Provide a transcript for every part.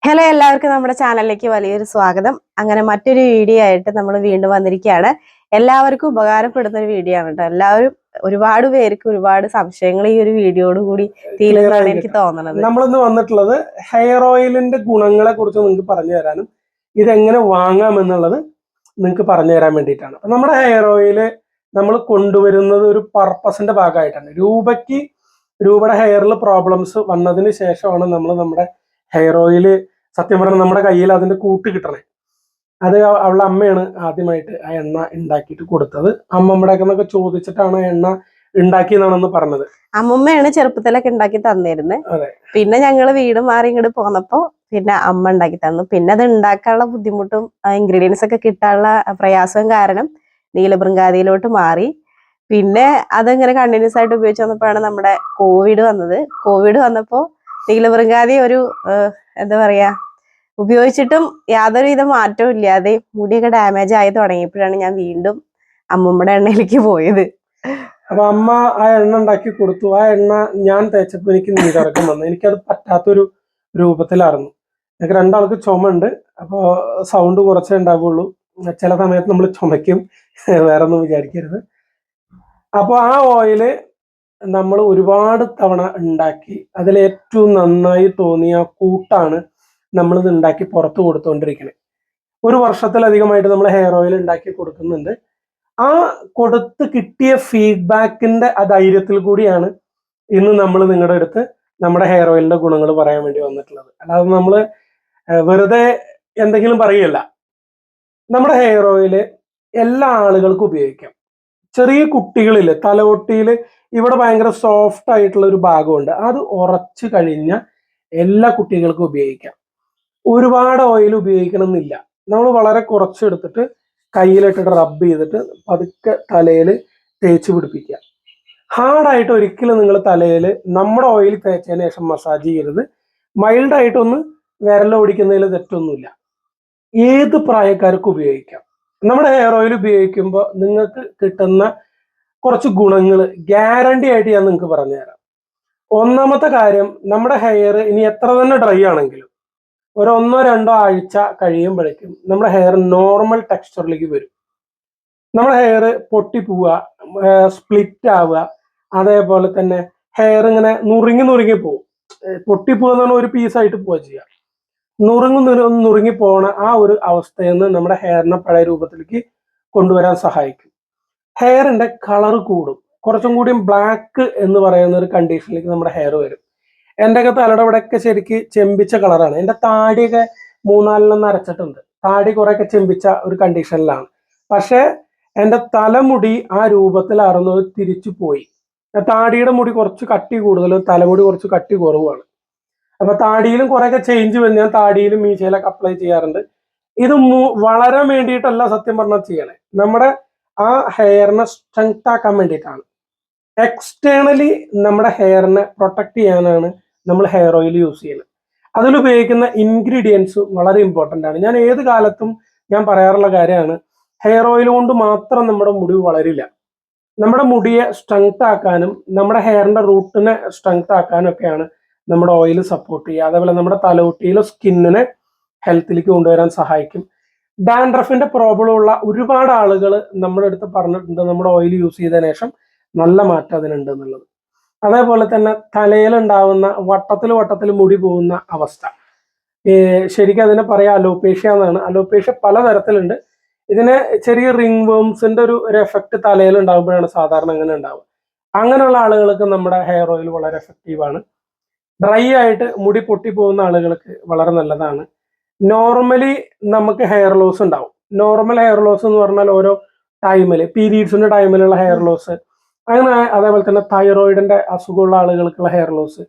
Hello, എല്ലാവർക്കും നമ്മുടെ ചാനലിലേക്ക് വലിയൊരു സ്വാഗതം. അങ്ങനെ മറ്റൊരു വീഡിയോ ആയിട്ട് നമ്മൾ വീണ്ടും വന്നിരിക്കുകയാണ്. എല്ലാവർക്കും ഉപകാരപ്പെടുന്ന ഒരു വീഡിയോ ആണ് കേട്ടോ. എല്ലാവരും ഒരുപാട് പേർക്ക് ഒരുപാട് സംശയങ്ങൾ ഈ ഒരു വീഡിയോയോട് കൂടി തീരുന്നതാണ് എനിക്ക് തോന്നുന്നത്. നമ്മളിന്ന് വന്നിട്ടുള്ളത് ഹെയർ ഓയിലിന്റെ ഗുണങ്ങളെ കുറിച്ച് നിങ്ങൾക്ക് പറഞ്ഞു തരാനും ഇതെങ്ങനെ വാങ്ങാം എന്നുള്ളത് നിങ്ങൾക്ക് പറഞ്ഞു തരാൻ വേണ്ടിയിട്ടാണ്. നമ്മുടെ ഹെയർ ഓയില് നമ്മൾ കൊണ്ടുവരുന്നത് ഒരു പർപ്പസിന്റെ ഭാഗമായിട്ടാണ്. രൂപയുടെ ഹെയറിൽ പ്രോബ്ലംസ് വന്നതിന് ശേഷമാണ് നമ്മൾ നമ്മുടെ ഹെയർ ഓയില് സത്യം പറഞ്ഞാൽ നമ്മുടെ കയ്യിൽ അതിന്റെ കൂട്ട് കിട്ടണേ. അത് അവളുടെ അമ്മയാണ് ആദ്യമായിട്ട് ആ എണ്ണ ഉണ്ടാക്കിയിട്ട് കൊടുത്തത്. അമ്മമ്മയുടെയൊക്കെ ചോദിച്ചിട്ടാണ് എണ്ണ ഉണ്ടാക്കിയതാണെന്ന് പറഞ്ഞത്. അമ്മമ്മയാണ് ചെറുപ്പത്തിലൊക്കെ ഉണ്ടാക്കി തന്നിരുന്നത്. പിന്നെ ഞങ്ങൾ വീട് മാറി ഇങ്ങോട്ട് പോന്നപ്പോ പിന്നെ അമ്മ ഉണ്ടാക്കി തന്നു. പിന്നെ അത് ഉണ്ടാക്കാനുള്ള ബുദ്ധിമുട്ടും ഇൻഗ്രീഡിയൻസ് ഒക്കെ കിട്ടാനുള്ള പ്രയാസവും കാരണം നീലബൃങ്കാതിയിലോട്ട് മാറി. പിന്നെ അതിങ്ങനെ കണ്ടിന്യൂസ് ആയിട്ട് ഉപയോഗിച്ച് വന്നപ്പോഴാണ് നമ്മുടെ കോവിഡ് വന്നത്. കോവിഡ് വന്നപ്പോ നീലബൃങ്കാതി ഒരു എന്താ പറയാ, ഉപയോഗിച്ചിട്ടും യാതൊരുവിധ മാറ്റവും ഇല്ലാതെ മുടിയൊക്കെ ഡാമേജ് ആയി തുടങ്ങിയപ്പോഴാണ് ഞാൻ വീണ്ടും അമ്മമ്മയുടെ എണ്ണയിലേക്ക് പോയത്. അപ്പൊ അമ്മ ആ എണ്ണ ഉണ്ടാക്കി കൊടുത്തു. ആ എണ്ണ ഞാൻ തേച്ചപ്പോൾ എനിക്ക് നീരിറക്കം വന്നു. എനിക്കത് പറ്റാത്തൊരു രൂപത്തിലായിരുന്നു. എനിക്ക് രണ്ടാൾക്ക് ചുമ ഉണ്ട്. അപ്പോൾ സൗണ്ട് കുറച്ചേ ഉണ്ടാവുള്ളൂ. ചില സമയത്ത് നമ്മൾ ചുമയ്ക്കും, വേറെ ഒന്നും വിചാരിക്കരുത്. അപ്പോൾ ആ ഓയില് നമ്മൾ ഒരുപാട് തവണ ഉണ്ടാക്കി അതിലേറ്റവും നന്നായി തോന്നിയ കൂട്ടാണ് നമ്മളിത് ഉണ്ടാക്കി പുറത്ത് കൊടുത്തുകൊണ്ടിരിക്കുന്നത്. ഒരു വർഷത്തിലധികമായിട്ട് നമ്മൾ ഹെയർ ഓയിൽ ഉണ്ടാക്കി കൊടുക്കുന്നുണ്ട്. ആ കൊടുത്ത് കിട്ടിയ ഫീഡ്ബാക്കിന്റെ ആ ധൈര്യത്തിൽ കൂടിയാണ് ഇന്ന് നമ്മൾ നിങ്ങളുടെ അടുത്ത് നമ്മുടെ ഹെയർ ഓയിലിന്റെ ഗുണങ്ങൾ പറയാൻ വേണ്ടി വന്നിട്ടുള്ളത്. അല്ലാതെ നമ്മൾ വെറുതെ എന്തെങ്കിലും പറയല്ല. നമ്മുടെ ഹെയർ ഓയില് എല്ലാ ആളുകൾക്കും ഉപയോഗിക്കാം. ചെറിയ കുട്ടികളില് തലയൊട്ടിയിൽ ഇവിടെ ഭയങ്കര സോഫ്റ്റ് ആയിട്ടുള്ള ഒരു ഭാഗമുണ്ട്. അത് ഉറച്ചു കഴിഞ്ഞ എല്ലാ കുട്ടികൾക്കും ഉപയോഗിക്കാം. ഒരുപാട് ഓയിൽ ഉപയോഗിക്കണം എന്നില്ല. നമ്മൾ വളരെ കുറച്ചെടുത്തിട്ട് കയ്യിലിട്ടിട്ട് റബ്ബ് ചെയ്തിട്ട് പതുക്കെ തലയിൽ തേച്ച് പിടിപ്പിക്കുക. ഹാർഡായിട്ട് ഒരിക്കലും നിങ്ങൾ തലയിൽ നമ്മുടെ ഓയിൽ തേച്ചതിന് ശേഷം മസാജ് ചെയ്യരുത്. മൈൽഡായിട്ടൊന്ന് വിരലോടിക്കുന്നതിൽ തെറ്റൊന്നുമില്ല. ഏത് പ്രായക്കാർക്കും ഉപയോഗിക്കാം. നമ്മുടെ ഹെയർ ഓയിൽ ഉപയോഗിക്കുമ്പോൾ നിങ്ങൾക്ക് കിട്ടുന്ന കുറച്ച് ഗുണങ്ങൾ ഗ്യാരണ്ടി ആയിട്ട് ഞാൻ നിങ്ങൾക്ക് പറഞ്ഞുതരാം. ഒന്നാമത്തെ കാര്യം, നമ്മുടെ ഹെയർ ഇനി എത്ര തന്നെ ഡ്രൈ ആണെങ്കിലും ഒരു 1-2 ആഴ്ച കഴിയുമ്പോഴേക്കും നമ്മുടെ ഹെയർ നോർമൽ ടെക്സ്ചറിലേക്ക് വരും. നമ്മുടെ ഹെയർ പൊട്ടിപ്പോവുക, സ്പ്ലിറ്റ് ആവുക, അതേപോലെ തന്നെ ഹെയർ ഇങ്ങനെ നുറുങ്ങി പോകും. പൊട്ടിപ്പോവുക എന്ന് പറഞ്ഞാൽ ഒരു പീസായിട്ട് പോവുക ചെയ്യുക. നുറുങ്ങി പോണ ആ ഒരു അവസ്ഥയിൽ നിന്ന് നമ്മുടെ ഹെയറിനെ പഴയ രൂപത്തിലേക്ക് കൊണ്ടുവരാൻ സഹായിക്കും. ഹെയറിന്റെ കളർ കൂടും. കുറച്ചും കൂടിയും ബ്ലാക്ക് എന്ന് പറയുന്ന ഒരു കണ്ടീഷനിലേക്ക് നമ്മുടെ ഹെയർ വരും. എൻ്റെയൊക്കെ തലയുടെ ഇവിടെയൊക്കെ ശരിക്ക് ചെമ്പിച്ച കളറാണ്. എൻ്റെ താടിയൊക്കെ 3-4 നരച്ചിട്ടുണ്ട്. താടി കുറെയൊക്കെ ചെമ്പിച്ച ഒരു കണ്ടീഷനിലാണ്. പക്ഷേ എൻ്റെ തലമുടി ആ രൂപത്തിലായിരുന്നത് തിരിച്ചു പോയി. താടിയുടെ മുടി കുറച്ച് കട്ടി കൂടുതലും തലമുടി കുറച്ച് കട്ടി കുറവുമാണ്. അപ്പൊ താടിയിലും കുറെയൊക്കെ ചേഞ്ച് വന്ന് ഞാൻ താടിയിലും മീശയിലൊക്കെ അപ്ലൈ ചെയ്യാറുണ്ട്. ഇത് വളരാൻ വേണ്ടിയിട്ടല്ല സത്യം പറഞ്ഞാൽ ചെയ്യണേ. നമ്മുടെ ആ ഹെയറിനെ സ്ട്രെങ്ത് ആക്കാൻ വേണ്ടിയിട്ടാണ്. എക്സ്റ്റേണലി നമ്മുടെ ഹെയറിനെ പ്രൊട്ടക്ട് ചെയ്യാനാണ് നമ്മൾ ഹെയർ ഓയിൽ യൂസ് ചെയ്യുന്നത്. അതിലുപയോഗിക്കുന്ന ഇൻഗ്രീഡിയൻസ് വളരെ ഇമ്പോർട്ടൻ്റ് ആണ്. ഞാൻ ഏത് കാലത്തും ഞാൻ പറയാറുള്ള കാര്യമാണ്, ഹെയർ ഓയിൽ കൊണ്ട് മാത്രം നമ്മുടെ മുടി വളരില്ല. നമ്മുടെ മുടിയെ സ്ട്രെങ്ത് ആക്കാനും നമ്മുടെ ഹെയറിന്റെ റൂട്ടിനെ സ്ട്രെങ്ത് ആക്കാനും ഒക്കെയാണ് നമ്മുടെ ഓയിൽ സപ്പോർട്ട് ചെയ്യുക. അതേപോലെ നമ്മുടെ തലയോട്ടിയിലെ സ്കിന്നിനെ ഹെൽത്തിലേക്ക് കൊണ്ടുവരാൻ സഹായിക്കും. ഡാൻഡ്രഫിന്റെ പ്രോബ്ലം ഉള്ള ഒരുപാട് ആളുകൾ നമ്മുടെ അടുത്ത് പറഞ്ഞിട്ടുണ്ട് നമ്മുടെ ഓയിൽ യൂസ് ചെയ്തതിനു ശേഷം നല്ല മാറ്റം അതിനുണ്ട് എന്നുള്ളത്. അതേപോലെ തന്നെ തലയിലുണ്ടാവുന്ന വട്ടത്തിൽ മുടി പോകുന്ന അവസ്ഥ, ശരിക്കും അതിനെ പറയാം അലോപേഷ്യ എന്നാണ്. അലോപേഷ്യ പലതരത്തിലുണ്ട്. ഇതിന് ചെറിയ റിംഗ് വേംസിന്റെ ഒരു എഫക്റ്റ് തലയിൽ ഉണ്ടാകുമ്പോഴാണ് സാധാരണ അങ്ങനെ ഉണ്ടാവുക. അങ്ങനെയുള്ള ആളുകൾക്ക് നമ്മുടെ ഹെയർ ഓയിൽ വളരെ എഫക്റ്റീവാണ്. ഡ്രൈ ആയിട്ട് മുടി പൊട്ടിപ്പോകുന്ന ആളുകൾക്ക് വളരെ നല്ലതാണ്. നോർമലി നമുക്ക് ഹെയർ ലോസ് ഉണ്ടാവും. നോർമൽ ഹെയർ ലോസ് എന്ന് പറഞ്ഞാൽ ഓരോ ടൈമില് പീരീഡ്സിന്റെ ടൈമിലുള്ള ഹെയർ ലോസ്, അങ്ങനെ അതേപോലെ തന്നെ തൈറോയിഡിന്റെ അസുഖമുള്ള ആളുകൾക്കുള്ള ഹെയർ ലോസ്,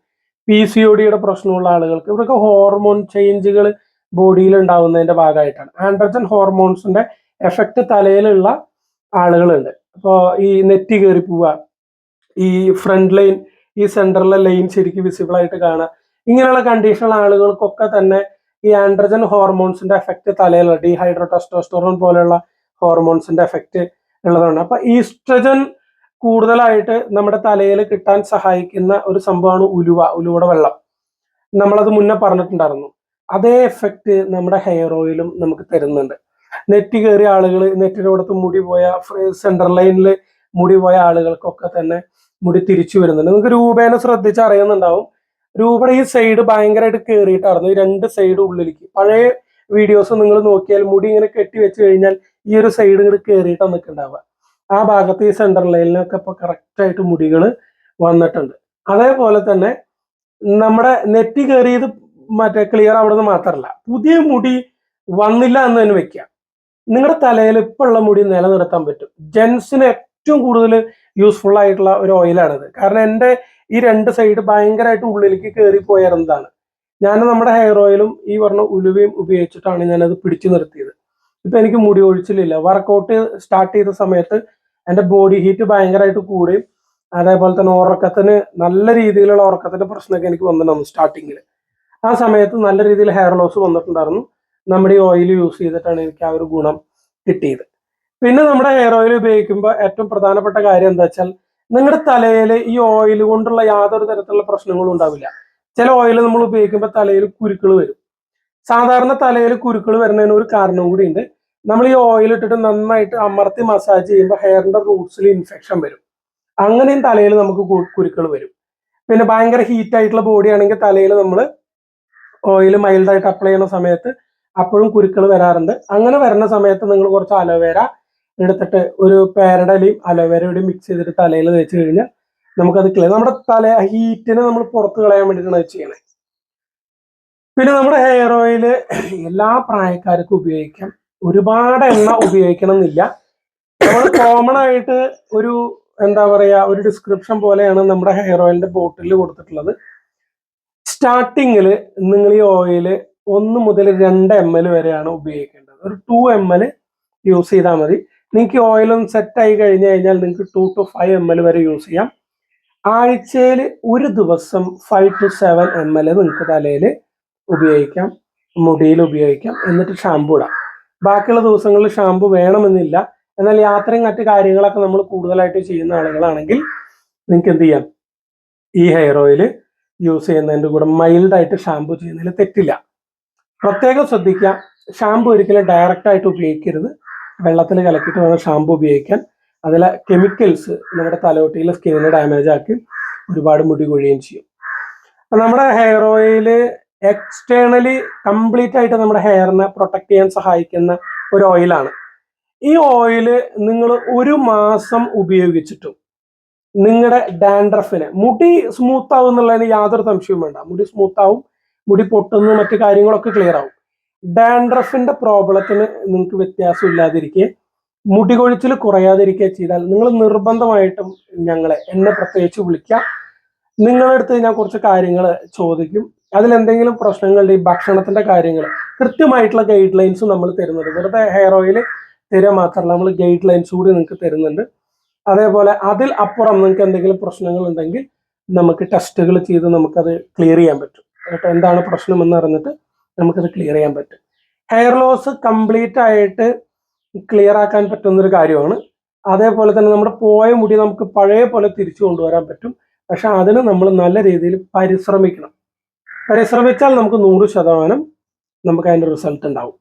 PCODയുടെ പ്രശ്നമുള്ള ആളുകൾക്ക്, ഇവർക്ക് ഹോർമോൺ ചേഞ്ചുകൾ ബോഡിയിൽ ഉണ്ടാവുന്നതിന്റെ ഭാഗമായിട്ടാണ്. ആൻഡ്രോജൻ ഹോർമോൺസിന്റെ എഫക്റ്റ് തലയിലുള്ള ആളുകളുണ്ട്. അപ്പോൾ ഈ നെറ്റി കയറി പോവുക, ഈ ഫ്രണ്ട് ലൈൻ, ഈ സെൻറ്ററിലെ ലൈൻ ശരിക്കും വിസിബിൾ ആയിട്ട് കാണുക, ഇങ്ങനെയുള്ള കണ്ടീഷനുള്ള ആളുകൾക്കൊക്കെ തന്നെ ഈ ആൻഡ്രോജൻ ഹോർമോൺസിന്റെ എഫക്റ്റ് തലയിലുള്ള ഡീഹൈഡ്രോ ടെസ്റ്റോസ്റ്ററോൺ പോലെയുള്ള ഹോർമോൺസിന്റെ എഫക്റ്റ് ഉള്ളതാണ്. അപ്പൊ ഈസ്ട്രജൻ കൂടുതലായിട്ട് നമ്മുടെ തലയിൽ കിട്ടാൻ സഹായിക്കുന്ന ഒരു സംഭവമാണ് ഉലുവയുടെ വെള്ളം. നമ്മളത് മുന്നേ പറഞ്ഞിട്ടുണ്ടായിരുന്നു. അതേ എഫക്റ്റ് നമ്മുടെ ഹെയർ ഓയിലും നമുക്ക് തരുന്നുണ്ട്. നെറ്റി കയറിയ ആളുകൾ, നെറ്റിനോടത്ത് മുടി പോയ, സെന്റർ ലൈനിൽ മുടി പോയ ആളുകൾക്കൊക്കെ തന്നെ മുടി തിരിച്ചു വരുന്നുണ്ട്. നിങ്ങൾക്ക് രൂപേനെ ശ്രദ്ധിച്ച് അറിയുന്നുണ്ടാവും, രൂപയുടെ ഈ സൈഡ് ഭയങ്കരമായിട്ട് കയറിയിട്ടായിരുന്നു, ഈ 2 സൈഡ് ഉള്ളിലേക്ക്. പഴയ വീഡിയോസ് നിങ്ങൾ നോക്കിയാൽ മുടി ഇങ്ങനെ കെട്ടി വെച്ച് കഴിഞ്ഞാൽ ഈ ഒരു സൈഡ് ഇങ്ങോട്ട് കയറിയിട്ടാണ് നിൽക്കുന്നുണ്ടാവുക. ആ ഭാഗത്ത് ഈ സെന്റർ ലൈനിലൊക്കെ ഇപ്പൊ കറക്റ്റായിട്ട് മുടികൾ വന്നിട്ടുണ്ട്. അതേപോലെ തന്നെ നമ്മുടെ നെറ്റി കയറിയത് മറ്റേ ക്ലിയർ അവിടെ നിന്ന് മാത്രമല്ല, പുതിയ മുടി വന്നില്ല എന്ന് തന്നെ വെക്കുക. നിങ്ങളുടെ തലയിൽ ഇപ്പൊ ഉള്ള മുടി നിലനിർത്താൻ പറ്റും. ജെൻസിന് ഏറ്റവും കൂടുതൽ യൂസ്ഫുൾ ആയിട്ടുള്ള ഒരു ഓയിലാണിത്. കാരണം എൻ്റെ ഈ 2 സൈഡ് ഭയങ്കരമായിട്ട് ഉള്ളിലേക്ക് കയറി പോയിരുന്നതാണ്. ഞാൻ നമ്മുടെ ഹെയർ ഓയിലും ഈ പറഞ്ഞ ഉലുവയും ഉപയോഗിച്ചിട്ടാണ് ഞാനത് പിടിച്ചു നിർത്തിയത്. ഇപ്പൊ എനിക്ക് മുടി ഒഴിച്ചിലില്ല. വർക്കൗട്ട് സ്റ്റാർട്ട് ചെയ്ത സമയത്ത് എൻ്റെ ബോഡി ഹീറ്റ് ഭയങ്കരമായിട്ട് കൂടുകയും അതേപോലെ തന്നെ ഉറക്കത്തിന് നല്ല രീതിയിലുള്ള ഉറക്കത്തിന്റെ പ്രശ്നമൊക്കെ എനിക്ക് വന്നിട്ടുണ്ടായിരുന്നു സ്റ്റാർട്ടിങ്ങിൽ. ആ സമയത്ത് നല്ല രീതിയിൽ ഹെയർ ലോസ് വന്നിട്ടുണ്ടായിരുന്നു. നമ്മുടെ ഈ ഓയിൽ യൂസ് ചെയ്തിട്ടാണ് എനിക്ക് ആ ഒരു ഗുണം കിട്ടിയത്. പിന്നെ നമ്മുടെ ഹെയർ ഓയിൽ ഉപയോഗിക്കുമ്പോൾ ഏറ്റവും പ്രധാനപ്പെട്ട കാര്യം എന്താ വെച്ചാൽ, നിങ്ങളുടെ തലയിൽ ഈ ഓയിൽ കൊണ്ടുള്ള യാതൊരു തരത്തിലുള്ള പ്രശ്നങ്ങളും ഉണ്ടാവില്ല. ചില ഓയിൽ നമ്മൾ ഉപയോഗിക്കുമ്പോൾ തലയിൽ കുരുക്കൾ വരും. സാധാരണ തലയിൽ കുരുക്കൾ വരുന്നതിന് ഒരു കാരണം കൂടി ഉണ്ട്. നമ്മൾ ഈ ഓയിൽ ഇട്ടിട്ട് നന്നായിട്ട് അമർത്തി മസാജ് ചെയ്യുമ്പോൾ ഹെയറിന്റെ റൂട്ട്സിൽ ഇൻഫെക്ഷൻ വരും. അങ്ങനെയും തലയിൽ നമുക്ക് കുരുക്കൾ വരും. പിന്നെ ഭയങ്കര ഹീറ്റ് ആയിട്ടുള്ള ബോഡി ആണെങ്കിൽ തലയിൽ നമ്മൾ ഓയിൽ മൈൽഡായിട്ട് അപ്ലൈ ചെയ്യുന്ന സമയത്ത് അപ്പോഴും കുരുക്കൾ വരാറുണ്ട്. അങ്ങനെ വരുന്ന സമയത്ത് നിങ്ങൾ കുറച്ച് അലോവേര എടുത്തിട്ട് ഒരു പേരടലയും അലോവേരയോടെയും മിക്സ് ചെയ്തിട്ട് തലയിൽ തേച്ച് കഴിഞ്ഞാൽ നമുക്കത് ക്ലിയർ. നമ്മുടെ തല ഹീറ്റിനെ നമ്മൾ പുറത്ത് കളയാൻ വേണ്ടിയിട്ടാണ് അത് ചെയ്യണേ. പിന്നെ നമ്മുടെ ഹെയർ ഓയിൽ എല്ലാ പ്രായക്കാർക്കും ഉപയോഗിക്കാം. ഒരുപാട് എണ്ണ ഉപയോഗിക്കണം എന്നില്ല. നമ്മൾ കോമൺ ആയിട്ട് ഒരു എന്താ പറയാ, ഒരു ഡിസ്ക്രിപ്ഷൻ പോലെയാണ് നമ്മുടെ ഹെയർ ഓയിലിന്റെ ബോട്ടിൽ കൊടുത്തിട്ടുള്ളത്. സ്റ്റാർട്ടിങ്ങിൽ നിങ്ങൾ ഈ ഓയിൽ 1 മുതൽ 2 ml വരെയാണ് ഉപയോഗിക്കേണ്ടത്. ഒരു 2 ml യൂസ് ചെയ്താൽ മതി. നിങ്ങൾക്ക് ഓയിൽ ഒന്ന് സെറ്റ് ആയി കഴിഞ്ഞു കഴിഞ്ഞാൽ നിങ്ങൾക്ക് 2 to 5 ml വരെ യൂസ് ചെയ്യാം. ആഴ്ചയിൽ ഒരു ദിവസം 5 to 7 ml നിങ്ങൾക്ക് തലയിൽ ഉപയോഗിക്കാം, മുടിയിൽ ഉപയോഗിക്കാം. എന്നിട്ട് ഷാമ്പു ഇടാം. ബാക്കിയുള്ള ദിവസങ്ങളിൽ ഷാമ്പു വേണമെന്നില്ല. എന്നാൽ യാത്രയും മറ്റു കാര്യങ്ങളൊക്കെ നമ്മൾ കൂടുതലായിട്ട് ചെയ്യുന്ന ആളുകളാണെങ്കിൽ നിങ്ങൾക്ക് എന്ത് ചെയ്യാം, ഈ ഹെയർ ഓയിൽ യൂസ് ചെയ്യുന്നതിൻ്റെ കൂടെ മൈൽഡായിട്ട് ഷാമ്പു ചെയ്യുന്നതിൽ തെറ്റില്ല. പ്രത്യേകം ശ്രദ്ധിക്കുക, ഷാമ്പു ഒരിക്കലും ഡയറക്റ്റ് ആയിട്ട് ഉപയോഗിക്കരുത്. വെള്ളത്തിൽ കലക്കിയിട്ട് വേണം ഷാമ്പു ഉപയോഗിക്കാൻ. അതിലെ കെമിക്കൽസ് നമ്മുടെ തലയോട്ടിയിലെ സ്കിന്നിനെ ഡാമേജ് ആക്കി ഒരുപാട് മുടി കൊഴിയുകയും ചെയ്യും. അപ്പം നമ്മുടെ ഹെയർ ഓയിൽ എക്സ്റ്റേണലി കംപ്ലീറ്റ് ആയിട്ട് നമ്മുടെ ഹെയറിനെ പ്രൊട്ടക്ട് ചെയ്യാൻ സഹായിക്കുന്ന ഒരു ഓയിലാണ്. ഈ ഓയിൽ നിങ്ങൾ 1 മാസം ഉപയോഗിച്ചിട്ടും നിങ്ങളുടെ ഡാൻഡ്രഫിന്, മുടി സ്മൂത്ത് ആവും എന്നുള്ളതിന് യാതൊരു സംശയവും വേണ്ട. മുടി സ്മൂത്ത് ആവും, മുടി പൊട്ടുന്ന മറ്റു കാര്യങ്ങളൊക്കെ ക്ലിയർ ആവും. ഡാൻഡ്രഫിന്റെ പ്രോബ്ലത്തിന് നിങ്ങൾക്ക് വ്യത്യാസം ഇല്ലാതിരിക്കുക, മുടി കൊഴിച്ചിൽ കുറയാതിരിക്കുക ചെയ്താൽ നിങ്ങൾ നിർബന്ധമായിട്ടും എന്നെ പ്രത്യേകിച്ച് വിളിക്കുക. നിങ്ങളുടെ അടുത്ത് ഞാൻ കുറച്ച് കാര്യങ്ങൾ ചോദിക്കും. അതിലെന്തെങ്കിലും പ്രശ്നങ്ങളുടെ ഈ ഭക്ഷണത്തിന്റെ കാര്യങ്ങൾ കൃത്യമായിട്ടുള്ള ഗൈഡ് ലൈൻസ് നമ്മൾ തരുന്നുണ്ട്. വെറുതെ ഹെയർ ഓയിൽ തരിക മാത്രമല്ല, നമ്മൾ ഗൈഡ് ലൈൻസ് കൂടി നിങ്ങൾക്ക് തരുന്നുണ്ട്. അതേപോലെ അതിൽ അപ്പുറം നിങ്ങൾക്ക് എന്തെങ്കിലും പ്രശ്നങ്ങൾ ഉണ്ടെങ്കിൽ നമുക്ക് ടെസ്റ്റുകൾ ചെയ്ത് നമുക്കത് ക്ലിയർ ചെയ്യാൻ പറ്റും. എന്താണ് പ്രശ്നം എന്ന് അറിഞ്ഞിട്ട് നമുക്കത് ക്ലിയർ ചെയ്യാൻ പറ്റും. ഹെയർ ലോസ് കംപ്ലീറ്റ് ആയിട്ട് ക്ലിയർ ആക്കാൻ പറ്റുന്നൊരു കാര്യമാണ്. അതേപോലെ തന്നെ നമ്മുടെ പോയ മുടി നമുക്ക് പഴയ പോലെ തിരിച്ചു കൊണ്ടുവരാൻ പറ്റും. പക്ഷെ അതിന് നമ്മൾ നല്ല രീതിയിൽ പരിശ്രമിക്കണം. പരിശ്രമിച്ചാൽ നമുക്ക് 100% നമുക്ക് അതിന്റെ റിസൾട്ട് ഉണ്ടാവും.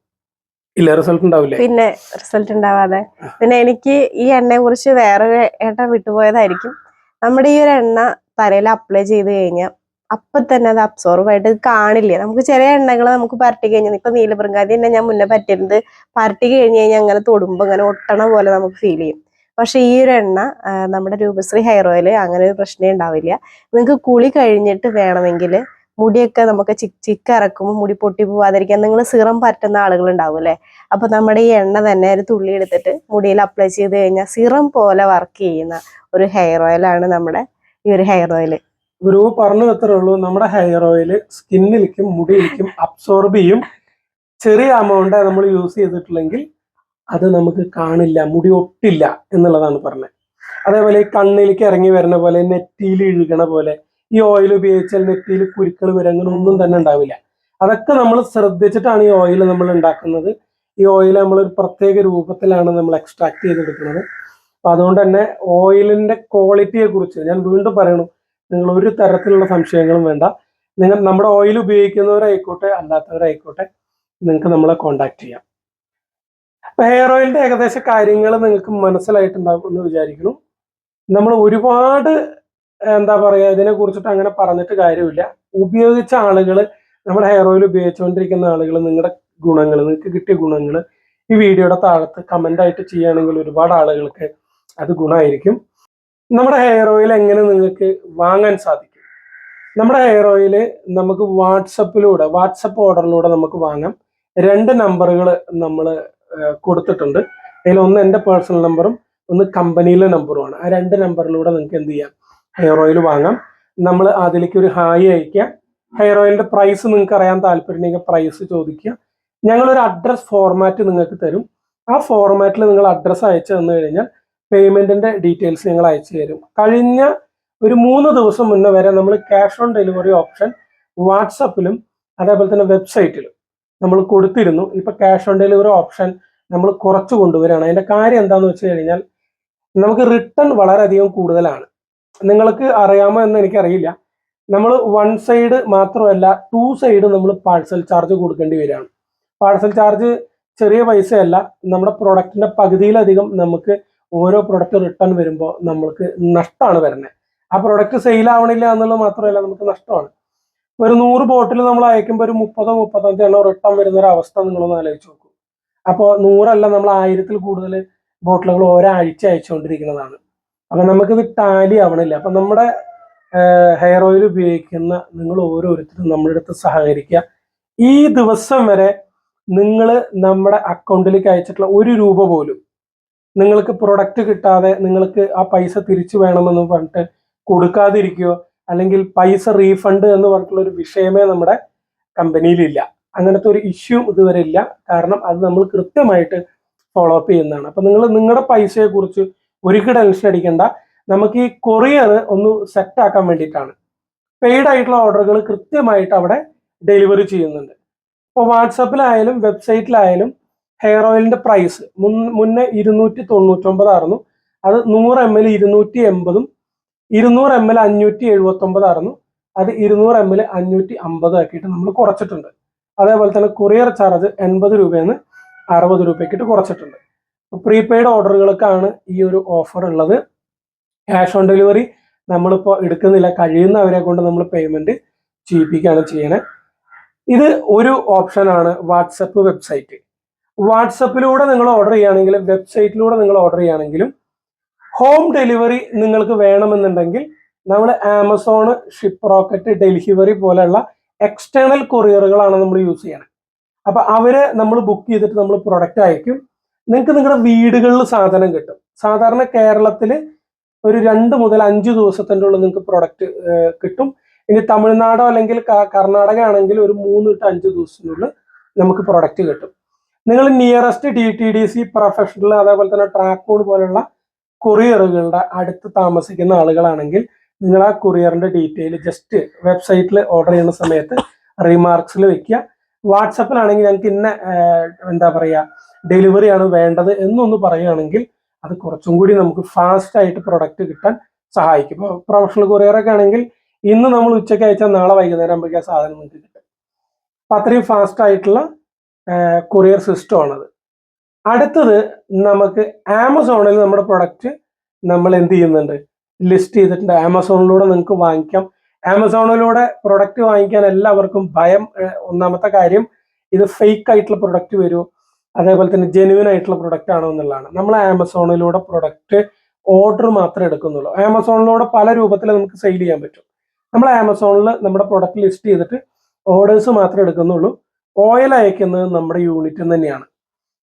ഇല്ല, റിസൾട്ട് ഉണ്ടാവില്ലേ? പിന്നെ റിസൾട്ട് ഉണ്ടാവാതെ. പിന്നെ എനിക്ക് ഈ എണ്ണയെ കുറിച്ച് വേറൊരു ഏട്ട വിട്ടുപോയതായിരിക്കും. നമ്മുടെ ഈ ഒരു എണ്ണ തലയിൽ അപ്ലൈ ചെയ്ത് കഴിഞ്ഞാൽ അപ്പൊ തന്നെ അത് അബ്സോർവ് ആയിട്ട് കാണില്ല. നമുക്ക് ചില എണ്ണകൾ നമുക്ക് പരട്ടി കഴിഞ്ഞാൽ, ഇപ്പൊ നീലബൃങ്കാതി തന്നെ ഞാൻ മുന്നേ പറ്റിയിരുന്നത്, പരട്ടി കഴിഞ്ഞ് കഴിഞ്ഞാൽ അങ്ങനെ തൊടുമ്പോ അങ്ങനെ ഒട്ടണ പോലെ നമുക്ക് ഫീൽ ചെയ്യും. പക്ഷെ ഈ ഒരു എണ്ണ, നമ്മുടെ രൂപശ്രീ ഹെയർ ഓയിൽ, അങ്ങനെ ഒരു പ്രശ്നം ഉണ്ടാവില്ല. നിങ്ങൾക്ക് കുളി കഴിഞ്ഞിട്ട് വേണമെങ്കിൽ മുടിയൊക്കെ നമുക്ക് ചിക്ക് ഇറക്കുമ്പോൾ മുടി പൊട്ടി പോവാതിരിക്കാൻ നിങ്ങൾ സിറം പറ്റുന്ന ആളുകൾ ഉണ്ടാവും അല്ലെ. അപ്പൊ നമ്മുടെ ഈ എണ്ണ തന്നെ ഒരു തുള്ളി എടുത്തിട്ട് മുടിയിൽ അപ്ലൈ ചെയ്ത് കഴിഞ്ഞാൽ സിറം പോലെ വർക്ക് ചെയ്യുന്ന ഒരു ഹെയർ ഓയിലാണ് നമ്മുടെ ഈ ഒരു ഹെയർ ഓയിൽ. ഗുരു പറഞ്ഞു എത്രേ ഉള്ളൂ, നമ്മുടെ ഹെയർ ഓയിൽ സ്കിന്നിലേക്കും മുടിയിലേക്കും അബ്സോർബ് ചെയ്യും. ചെറിയ എമൗണ്ട് നമ്മൾ യൂസ് ചെയ്തിട്ടില്ലെങ്കിൽ അത് നമുക്ക് കാണില്ല, മുടി ഒട്ടില്ല എന്നുള്ളതാണ് പറഞ്ഞത്. അതേപോലെ ഈ കണ്ണിലേക്ക് ഇറങ്ങി വരുന്ന പോലെ, നെറ്റിയിൽ ഇഴുകണ പോലെ ഈ ഓയിൽ ഉപയോഗിച്ചാൽ നെറ്റിയിൽ കുരുക്കൾ വരെ അങ്ങനെ ഒന്നും തന്നെ ഉണ്ടാവില്ല. അതൊക്കെ നമ്മൾ ശ്രദ്ധിച്ചിട്ടാണ് ഈ ഓയിൽ നമ്മൾ ഉണ്ടാക്കുന്നത്. ഈ ഓയിൽ നമ്മളൊരു പ്രത്യേക രൂപത്തിലാണ് നമ്മൾ എക്സ്ട്രാക്ട് ചെയ്തെടുക്കുന്നത്. അപ്പൊ അതുകൊണ്ട് തന്നെ ഓയിലിന്റെ ക്വാളിറ്റിയെ കുറിച്ച് ഞാൻ വീണ്ടും പറയണു, നിങ്ങൾ ഒരു തരത്തിലുള്ള സംശയങ്ങളും വേണ്ട. നമ്മുടെ ഓയിൽ ഉപയോഗിക്കുന്നവരായിക്കോട്ടെ അല്ലാത്തവരായിക്കോട്ടെ നിങ്ങൾക്ക് നമ്മളെ കോണ്ടാക്ട് ചെയ്യാം. അപ്പൊ ഹെയർ ഓയിലിന്റെ ഏകദേശ കാര്യങ്ങൾ നിങ്ങൾക്ക് മനസ്സിലായിട്ടുണ്ടാകും എന്ന് വിചാരിക്കുന്നു. നമ്മൾ ഒരുപാട് എന്താ പറയാ ഇതിനെ കുറിച്ചിട്ട് അങ്ങനെ പറഞ്ഞിട്ട് കാര്യമില്ല. ഉപയോഗിച്ച ആളുകൾ, നമ്മുടെ ഹെയർ ഓയിൽ ഉപയോഗിച്ചുകൊണ്ടിരിക്കുന്ന ആളുകൾ, നിങ്ങളുടെ ഗുണങ്ങൾ, നിങ്ങൾക്ക് കിട്ടിയ ഗുണങ്ങൾ ഈ വീഡിയോയുടെ താഴത്ത് കമന്റ് ആയിട്ട് ചെയ്യുകയാണെങ്കിൽ ഒരുപാട് ആളുകൾക്ക് അത് ഗുണമായിരിക്കും. നമ്മുടെ ഹെയർ ഓയിൽ എങ്ങനെ നിങ്ങൾക്ക് വാങ്ങാൻ സാധിക്കും? നമ്മുടെ ഹെയർ ഓയിൽ നമുക്ക് വാട്സപ്പ് ഓർഡറിലൂടെ നമുക്ക് വാങ്ങാം. 2 നമ്പറുകൾ നമ്മൾ കൊടുത്തിട്ടുണ്ട്. അതിൽ ഒന്ന് എൻ്റെ പേഴ്സണൽ നമ്പറും ഒന്ന് കമ്പനിയിലെ നമ്പറുമാണ്. ആ 2 നമ്പറിലൂടെ നിങ്ങൾക്ക് എന്ത് ചെയ്യാം, ഹെയർ ഓയിൽ വാങ്ങാം. നമ്മൾ അതിലേക്ക് ഒരു ഹായ് അയക്കുക. ഹെയർ ഓയിലിന്റെ പ്രൈസ് നിങ്ങൾക്ക് അറിയാൻ താല്പര്യമുണ്ടെങ്കിൽ പ്രൈസ് ചോദിക്കുക. ഞങ്ങളൊരു അഡ്രസ് ഫോർമാറ്റ് നിങ്ങൾക്ക് തരും. ആ ഫോർമാറ്റിൽ നിങ്ങൾ അഡ്രസ്സ് അയച്ചു തന്നു കഴിഞ്ഞാൽ പേയ്മെന്റിന്റെ ഡീറ്റെയിൽസ് ഞങ്ങൾ അയച്ചു തരും. കഴിഞ്ഞ ഒരു 3 ദിവസം മുന്നേ വരെ നമ്മൾ ക്യാഷ് ഓൺ ഡെലിവറി ഓപ്ഷൻ വാട്സപ്പിലും അതേപോലെ തന്നെ വെബ്സൈറ്റിലും നമ്മൾ കൊടുത്തിരുന്നു. ഇപ്പൊ ക്യാഷ് ഓൺ ഡെലിവറി ഓപ്ഷൻ നമ്മൾ കുറച്ച് കൊണ്ടുവരികയാണ്. അതിന്റെ കാര്യം എന്താണെന്ന് വെച്ച് കഴിഞ്ഞാൽ നമുക്ക് റിട്ടേൺ വളരെയധികം കൂടുതലാണ്. നിങ്ങൾക്ക് അറിയാമോ എന്ന് എനിക്കറിയില്ല. നമ്മൾ 1 സൈഡ് മാത്രമല്ല 2 സൈഡ് നമ്മൾ പാഴ്സൽ ചാർജ് കൊടുക്കേണ്ടി വരികയാണ്. പാഴ്സൽ ചാർജ് ചെറിയ പൈസയല്ല. നമ്മുടെ പ്രൊഡക്റ്റിന്റെ പകുതിയിലധികം നമുക്ക് ഓരോ പ്രൊഡക്റ്റ് റിട്ടേൺ വരുമ്പോൾ നമ്മൾക്ക് നഷ്ടമാണ് വരുന്നത്. ആ പ്രൊഡക്റ്റ് സെയിൽ ആവണില്ല എന്നുള്ളത് മാത്രമല്ല, നമുക്ക് നഷ്ടമാണ്. ഒരു 100 ബോട്ടിൽ നമ്മൾ അയക്കുമ്പോൾ ഒരു 30-35 എണ്ണം റിട്ടേൺ വരുന്ന ഒരു അവസ്ഥ നിങ്ങളൊന്ന് ആലോചിച്ച് നോക്കൂ. അപ്പോൾ 100 അല്ല, നമ്മൾ 1000-ൽ കൂടുതൽ ബോട്ടിലുകൾ ഒരാഴ്ച അയച്ചുകൊണ്ടിരിക്കുന്നതാണ്. അപ്പൊ നമുക്കിത് ടാലി ആവണില്ല. അപ്പൊ നമ്മുടെ ഹെയർ ഓയിൽ ഉപയോഗിക്കുന്ന നിങ്ങൾ ഓരോരുത്തരും നമ്മുടെ അടുത്ത് സഹകരിക്കുക. ഈ ദിവസം വരെ നിങ്ങൾ നമ്മുടെ അക്കൗണ്ടിലേക്ക് അയച്ചിട്ടുള്ള 1 രൂപ പോലും നിങ്ങൾക്ക് പ്രൊഡക്റ്റ് കിട്ടാതെ നിങ്ങൾക്ക് ആ പൈസ തിരിച്ചു വേണമെന്ന് പറഞ്ഞിട്ട് കൊടുക്കാതിരിക്കുകയോ അല്ലെങ്കിൽ പൈസ റീഫണ്ട് എന്ന് പറഞ്ഞിട്ടുള്ള ഒരു വിഷയമേ നമ്മുടെ കമ്പനിയിലില്ല. അങ്ങനത്തെ ഒരു ഇഷ്യൂ ഇതുവരെ ഇല്ല. കാരണം അത് നമ്മൾ കൃത്യമായിട്ട് ഫോളോ അപ്പ് ചെയ്യുന്നതാണ്. അപ്പൊ നിങ്ങൾ നിങ്ങളുടെ പൈസയെ കുറിച്ച് ഒരിക്കലും ടെൻഷൻ അടിക്കേണ്ട. നമുക്ക് ഈ കൊറിയർ ഒന്ന് സെറ്റ് ആക്കാൻ വേണ്ടിയിട്ടാണ്. പെയ്ഡ് ആയിട്ടുള്ള ഓർഡറുകൾ കൃത്യമായിട്ട് അവിടെ ഡെലിവറി ചെയ്യുന്നുണ്ട്. ഇപ്പോൾ വാട്സപ്പിലായാലും വെബ്സൈറ്റിലായാലും ഹെയർ ഓയിലിന്റെ പ്രൈസ് മുന്നേ 299 ആയിരുന്നു. അത് 100 ml 280, 200 ml 579 ആയിരുന്നു. അത് 200 ml 550 ആക്കിയിട്ട് നമ്മൾ കുറച്ചിട്ടുണ്ട്. അതേപോലെ തന്നെ കൊറിയർ ചാർജ് 80 രൂപയിൽ നിന്ന് 60 രൂപയ്ക്കിട്ട് കുറച്ചിട്ടുണ്ട്. പ്രീപെയ്ഡ് ഓർഡറുകൾക്കാണ് ഈ ഒരു ഓഫർ ഉള്ളത്. ക്യാഷ് ഓൺ ഡെലിവറി നമ്മളിപ്പോൾ എടുക്കുന്നില്ല. കഴിയുന്നവരെ കൊണ്ട് നമ്മൾ പേയ്മെന്റ് ചെയ്യിപ്പിക്കുകയാണ് ചെയ്യണേ. ഇത് ഒരു ഓപ്ഷനാണ് വാട്സപ്പ് വെബ്സൈറ്റ്. വാട്സപ്പിലൂടെ നിങ്ങൾ ഓർഡർ ചെയ്യുകയാണെങ്കിലും വെബ്സൈറ്റിലൂടെ നിങ്ങൾ ഓർഡർ ചെയ്യുകയാണെങ്കിലും ഹോം ഡെലിവറി നിങ്ങൾക്ക് വേണമെന്നുണ്ടെങ്കിൽ നമ്മൾ ആമസോൺ, ഷിപ്പ് റോക്കറ്റ്, ഡെലിവറി പോലെയുള്ള എക്സ്റ്റേണൽ കൊറിയറുകളാണ് നമ്മൾ യൂസ് ചെയ്യണത്. അപ്പൊ അവരെ നമ്മൾ ബുക്ക് ചെയ്തിട്ട് നമ്മൾ പ്രൊഡക്റ്റ് അയക്കും. നിങ്ങൾക്ക് നിങ്ങളുടെ വീടുകളിൽ സാധനം കിട്ടും. സാധാരണ കേരളത്തിൽ ഒരു 2 മുതൽ 5 ദിവസത്തിൻ്റെ ഉള്ളിൽ നിങ്ങൾക്ക് പ്രൊഡക്റ്റ് കിട്ടും. ഇനി തമിഴ്നാടോ അല്ലെങ്കിൽ കർണാടക ആണെങ്കിൽ ഒരു 3 to 5 ദിവസത്തിനുള്ളിൽ നമുക്ക് പ്രൊഡക്റ്റ് കിട്ടും. നിങ്ങൾ നിയറസ്റ്റ് DTDC, പ്രൊഫഷണൽ, അതേപോലെ തന്നെ ട്രാക്കൂൺ പോലുള്ള കൊറിയറുകളുടെ അടുത്ത് താമസിക്കുന്ന ആളുകളാണെങ്കിൽ നിങ്ങൾ ആ കൊറിയറിന്റെ ഡീറ്റെയിൽ ജസ്റ്റ് വെബ്സൈറ്റിൽ ഓർഡർ ചെയ്യുന്ന സമയത്ത് റിമാർക്സിൽ വെക്കുക. വാട്സപ്പിലാണെങ്കിൽ ഞങ്ങൾക്ക് ഇന്ന എന്താ പറയുക ഡെലിവറിയാണ് വേണ്ടത് എന്നൊന്ന് പറയുകയാണെങ്കിൽ അത് കുറച്ചും കൂടി നമുക്ക് ഫാസ്റ്റ് ആയിട്ട് പ്രൊഡക്റ്റ് കിട്ടാൻ സഹായിക്കും. ഇപ്പോൾ പ്രൊഫഷണൽ കൊറിയറൊക്കെ ആണെങ്കിൽ ഇന്ന് നമ്മൾ ഉച്ചയ്ക്ക് അയച്ചാൽ നാളെ വൈകുന്നേരം ആകുമ്പോഴേക്കും ആ സാധനം നമുക്ക് കിട്ടും. അപ്പം അത്രയും ഫാസ്റ്റ് ആയിട്ടുള്ള കൊറിയർ സിസ്റ്റം ആണത്. അടുത്തത് നമുക്ക് ആമസോണിൽ നമ്മുടെ പ്രൊഡക്റ്റ് നമ്മൾ എന്ത് ചെയ്യുന്നുണ്ട്, ലിസ്റ്റ് ചെയ്തിട്ടുണ്ട്. ആമസോണിലൂടെ നിങ്ങൾക്ക് വാങ്ങിക്കാം. ആമസോണിലൂടെ പ്രൊഡക്റ്റ് വാങ്ങിക്കാൻ എല്ലാവർക്കും ഭയം. ഒന്നാമത്തെ കാര്യം, ഇത് ഫേക്ക് ആയിട്ടുള്ള പ്രൊഡക്റ്റ് വരുമോ, അതേപോലെ തന്നെ ജെന്യുവൻ ആയിട്ടുള്ള പ്രൊഡക്റ്റ് ആണോ എന്നുള്ളതാണ്. നമ്മൾ ആമസോണിലൂടെ പ്രൊഡക്റ്റ് ഓർഡർ മാത്രമേ എടുക്കുന്നുള്ളൂ. ആമസോണിലൂടെ പല രൂപത്തിൽ നമുക്ക് സെയിൽ ചെയ്യാൻ പറ്റും. നമ്മൾ ആമസോണിൽ നമ്മുടെ പ്രൊഡക്റ്റ് ലിസ്റ്റ് ചെയ്തിട്ട് ഓർഡേഴ്സ് മാത്രമേ എടുക്കുന്നുള്ളൂ. ഓയിൽ അയക്കുന്നത് നമ്മുടെ യൂണിറ്റ് തന്നെയാണ്.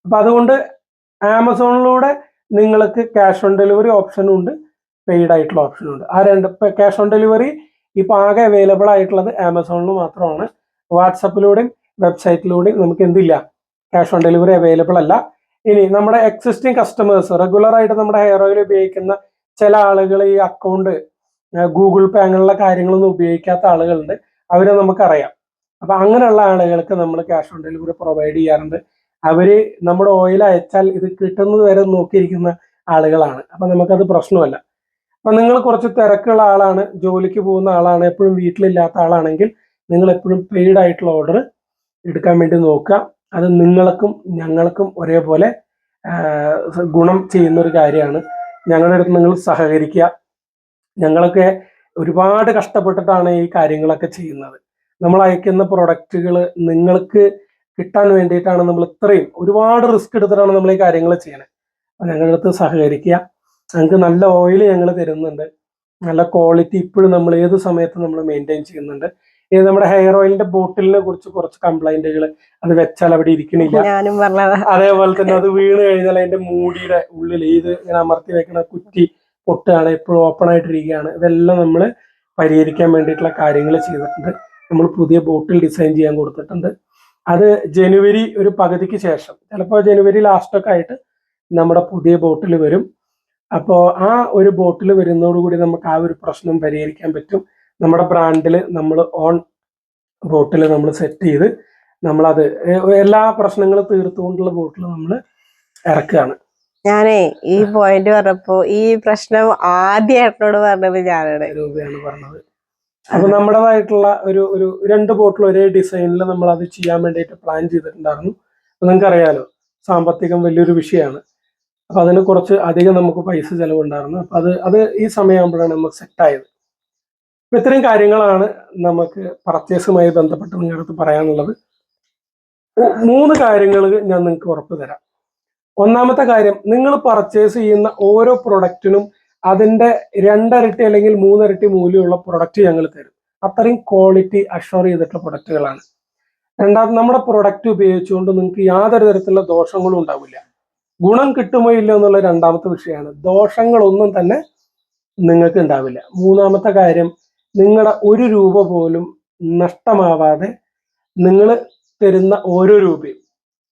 അപ്പൊ അതുകൊണ്ട് ആമസോണിലൂടെ നിങ്ങൾക്ക് ക്യാഷ് ഓൺ ഡെലിവറി ഓപ്ഷനും ഉണ്ട്, പെയ്ഡ് ആയിട്ടുള്ള ഓപ്ഷനും ഉണ്ട്. ആ രണ്ട് ക്യാഷ് ഓൺ ഡെലിവറി ഇപ്പൊ ആകെ അവൈലബിൾ ആയിട്ടുള്ളത് ആമസോണിൽ മാത്രമാണ്. വാട്സപ്പിലൂടെയും വെബ്സൈറ്റിലൂടെയും നമുക്ക് എന്തില്ല, ക്യാഷ് ഓൺ ഡെലിവറി അവൈലബിൾ അല്ല. ഇനി നമ്മുടെ എക്സിസ്റ്റിംഗ് കസ്റ്റമേഴ്സ്, റെഗുലർ ആയിട്ട് നമ്മുടെ ഹെയർ ഓയിൽ ഉപയോഗിക്കുന്ന ചില ആളുകൾ ഈ അക്കൗണ്ട് ഗൂഗിൾ പേ അങ്ങനെയുള്ള കാര്യങ്ങളൊന്നും ഉപയോഗിക്കാത്ത ആളുകളുണ്ട്. അവരെ നമുക്കറിയാം. അപ്പൊ അങ്ങനെയുള്ള ആളുകൾക്ക് നമ്മൾ ക്യാഷ് ഓൺ ഡെലിവറി പ്രൊവൈഡ് ചെയ്യാറുണ്ട്. അവര് നമ്മുടെ ഓയിൽ അയച്ചാൽ ഇത് കിട്ടുന്നത് വരെ നോക്കിയിരിക്കുന്ന ആളുകളാണ്. അപ്പൊ നമുക്കത് പ്രശ്നമല്ല. അപ്പൊ നിങ്ങൾ കുറച്ച് തിരക്കുള്ള ആളാണ്, ജോലിക്ക് പോകുന്ന ആളാണ്, എപ്പോഴും വീട്ടിലില്ലാത്ത ആളാണെങ്കിൽ നിങ്ങൾ എപ്പോഴും പെയ്ഡ് ആയിട്ടുള്ള ഓർഡർ എടുക്കാൻ വേണ്ടി നോക്കുക. അത് നിങ്ങൾക്കും ഞങ്ങൾക്കും ഒരേപോലെ ഗുണം ചെയ്യുന്ന ഒരു കാര്യമാണ്. ഞങ്ങളുടെ അടുത്ത് നിങ്ങൾ സഹകരിക്കുക. ഞങ്ങളൊക്കെ ഒരുപാട് കഷ്ടപ്പെട്ടിട്ടാണ് ഈ കാര്യങ്ങളൊക്കെ ചെയ്യുന്നത്. നമ്മൾ അയക്കുന്ന പ്രൊഡക്റ്റുകൾ നിങ്ങൾക്ക് കിട്ടാൻ വേണ്ടിയിട്ടാണ് നമ്മൾ ഇത്രയും ഒരുപാട് റിസ്ക് എടുത്തിട്ടാണ് നമ്മൾ ഈ കാര്യങ്ങൾ ചെയ്യണത്. അപ്പം ഞങ്ങളുടെ അടുത്ത് സഹകരിക്കുക. ഞങ്ങൾക്ക് നല്ല ഓയിൽ ഞങ്ങൾ തരുന്നുണ്ട്, നല്ല ക്വാളിറ്റി ഇപ്പോഴും നമ്മൾ ഏത് സമയത്തും നമ്മൾ മെയിൻറ്റെയിൻ ചെയ്യുന്നുണ്ട്. ഇത് നമ്മുടെ ഹെയർ ഓയിലിന്റെ ബോട്ടിലിനെ കുറിച്ച് കുറച്ച് കംപ്ലൈന്റുകൾ, അത് വെച്ചാൽ അവിടെ ഇരിക്കണില്ല, അതേപോലെ തന്നെ അത് വീണ് കഴിഞ്ഞാൽ അതിന്റെ മൂടിയുടെ ഉള്ളിൽ ഇത് ഇങ്ങനെ അമർത്തി വെക്കുന്ന കുറ്റി പൊട്ടുകയാണ്, എപ്പോഴും ഓപ്പൺ ആയിട്ടിരിക്കുകയാണ്. ഇതെല്ലാം നമ്മൾ പരിഹരിക്കാൻ വേണ്ടിയിട്ടുള്ള കാര്യങ്ങൾ ചെയ്തിട്ടുണ്ട്. നമ്മൾ പുതിയ ബോട്ടിൽ ഡിസൈൻ ചെയ്യാൻ കൊടുത്തിട്ടുണ്ട്. അത് ജനുവരി ഒരു പകുതിക്ക് ശേഷം, ചിലപ്പോൾ ജനുവരി ലാസ്റ്റൊക്കെ ആയിട്ട് നമ്മുടെ പുതിയ ബോട്ടിൽ വരും. അപ്പോൾ ആ ഒരു ബോട്ടിൽ വരുന്നതോടുകൂടി നമുക്ക് ആ ഒരു പ്രശ്നം പരിഹരിക്കാൻ പറ്റും. നമ്മുടെ ബ്രാൻഡിൽ നമ്മൾ ഓൺ ബോട്ടിൽ നമ്മൾ സെറ്റ് ചെയ്ത് നമ്മളത് എല്ലാ പ്രശ്നങ്ങളും തീർത്തുകൊണ്ടുള്ള ബോട്ടിൽ നമ്മൾ ഇറക്കുകയാണ്. ഞാനേ ഈ പോയിന്റ് പറഞ്ഞപ്പോ ഈ പ്രശ്നം ആദ്യമായിട്ടോട് പറഞ്ഞത് ഞാനാണ് രൂപയാണ് പറഞ്ഞത്. അപ്പൊ നമ്മുടേതായിട്ടുള്ള ഒരു 2 ബോട്ടിൽ ഒരേ ഡിസൈനിൽ നമ്മൾ അത് ചെയ്യാൻ വേണ്ടിയിട്ട് പ്ലാൻ ചെയ്തിട്ടുണ്ടായിരുന്നു. അപ്പൊ നിങ്ങൾക്ക് അറിയാലോ, സാമ്പത്തികം വലിയൊരു വിഷയമാണ്. അപ്പൊ അതിന് കുറച്ച് അധികം നമുക്ക് പൈസ ചെലവുണ്ടായിരുന്നു. അപ്പൊ അത് ഈ സമയമാകുമ്പോഴാണ് നമുക്ക് സെറ്റായത്. അപ്പൊ ഇത്രയും കാര്യങ്ങളാണ് നമുക്ക് പർച്ചേസുമായി ബന്ധപ്പെട്ട് നിങ്ങളുടെ അടുത്ത് പറയാനുള്ളത്. 3 കാര്യങ്ങൾ ഞാൻ നിങ്ങൾക്ക് ഉറപ്പ് തരാം. ഒന്നാമത്തെ കാര്യം, നിങ്ങൾ പർച്ചേസ് ചെയ്യുന്ന ഓരോ പ്രൊഡക്റ്റിനും അതിന്റെ 2 ഇരട്ടി അല്ലെങ്കിൽ 3 ഇരട്ടി മൂല്യമുള്ള പ്രൊഡക്റ്റ് ഞങ്ങൾ തരും. അത്രയും ക്വാളിറ്റി അഷ്വർ ചെയ്തിട്ടുള്ള പ്രൊഡക്റ്റുകളാണ്. രണ്ടാമത്, നമ്മുടെ പ്രൊഡക്റ്റ് ഉപയോഗിച്ചുകൊണ്ട് നിങ്ങൾക്ക് യാതൊരു തരത്തിലുള്ള ദോഷങ്ങളും ഉണ്ടാവില്ല. ഗുണം കിട്ടുമോ ഇല്ലോ എന്നുള്ള രണ്ടാമത്തെ വിഷയമാണ്. ദോഷങ്ങളൊന്നും തന്നെ നിങ്ങൾക്ക് ഉണ്ടാവില്ല. മൂന്നാമത്തെ കാര്യം, നിങ്ങളുടെ 1 രൂപ പോലും നഷ്ടമാവാതെ നിങ്ങൾ തരുന്ന ഓരോ രൂപയും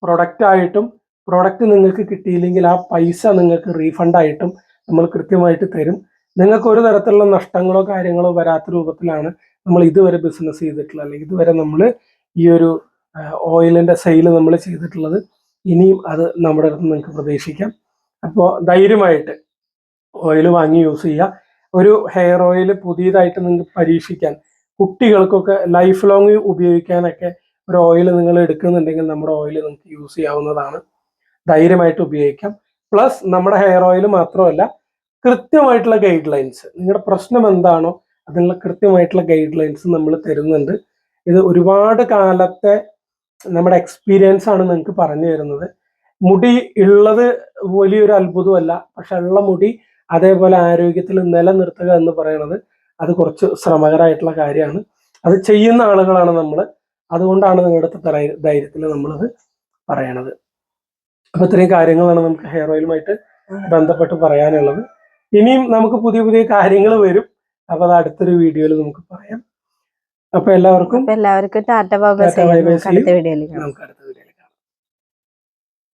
പ്രൊഡക്റ്റായിട്ടും, പ്രൊഡക്റ്റ് നിങ്ങൾക്ക് കിട്ടിയില്ലെങ്കിൽ ആ പൈസ നിങ്ങൾക്ക് റീഫണ്ടായിട്ടും നമ്മൾ കൃത്യമായിട്ട് തരും. നിങ്ങൾക്ക് ഒരു തരത്തിലുള്ള നഷ്ടങ്ങളോ കാര്യങ്ങളോ വരാത്ത രൂപത്തിലാണ് നമ്മൾ ഇതുവരെ ബിസിനസ് ചെയ്തിട്ടുള്ളത്, അല്ലെങ്കിൽ ഇതുവരെ നമ്മൾ ഈ ഒരു ഓയിലിൻ്റെ സെയിൽ നമ്മൾ ചെയ്തിട്ടുള്ളത്. ഇനിയും അത് നമ്മുടെ അടുത്ത് നിങ്ങൾക്ക് പ്രതീക്ഷിക്കാം. അപ്പോൾ ധൈര്യമായിട്ട് ഓയിൽ വാങ്ങി യൂസ് ചെയ്യുക. ഒരു ഹെയർ ഓയിൽ പുതിയതായിട്ട് നിങ്ങൾക്ക് പരീക്ഷിക്കാൻ, കുട്ടികൾക്കൊക്കെ ലൈഫ് ലോങ് ഉപയോഗിക്കാനൊക്കെ ഒരു ഓയിൽ നിങ്ങൾ എടുക്കുന്നുണ്ടെങ്കിൽ നമ്മുടെ ഓയിൽ നിങ്ങൾക്ക് യൂസ് ചെയ്യാവുന്നതാണ്. ധൈര്യമായിട്ട് ഉപയോഗിക്കാം. പ്ലസ് നമ്മുടെ ഹെയർ ഓയിൽ മാത്രമല്ല, കൃത്യമായിട്ടുള്ള ഗൈഡ് ലൈൻസ്, നിങ്ങളുടെ പ്രശ്നം എന്താണോ അതിനുള്ള കൃത്യമായിട്ടുള്ള ഗൈഡ് ലൈൻസ് നമ്മൾ തരുന്നുണ്ട്. ഇത് ഒരുപാട് കാലത്തെ നമ്മുടെ എക്സ്പീരിയൻസ് ആണ് നിങ്ങൾക്ക് പറഞ്ഞു തരുന്നത്. മുടി ഉള്ളത് വലിയൊരു അത്ഭുതമല്ല, പക്ഷെ ഉള്ള മുടി അതേപോലെ ആരോഗ്യത്തിൽ നിലനിർത്തുക എന്ന് പറയുന്നത് അത് കുറച്ച് ശ്രമകരമായിട്ടുള്ള കാര്യമാണ്. അത് ചെയ്യുന്ന ആളുകളാണ് നമ്മൾ. അതുകൊണ്ടാണ് നിങ്ങളുടെ ധൈര്യത്തിൽ നമ്മളത് പറയണത്. അപ്പൊ ഇത്രയും കാര്യങ്ങളാണ് നമുക്ക് ഹെയർ ഓയിലുമായിട്ട് ബന്ധപ്പെട്ട് പറയാനുള്ളത്. ഇനിയും നമുക്ക് പുതിയ പുതിയ കാര്യങ്ങൾ വരും. അപ്പൊ അത് അടുത്തൊരു വീഡിയോയിൽ നമുക്ക് പറയാം. അപ്പൊ എല്ലാവർക്കും ടാറ്റ ബൈ ബൈ. നമുക്ക് അടുത്ത വീഡിയോയിൽ കാണാം.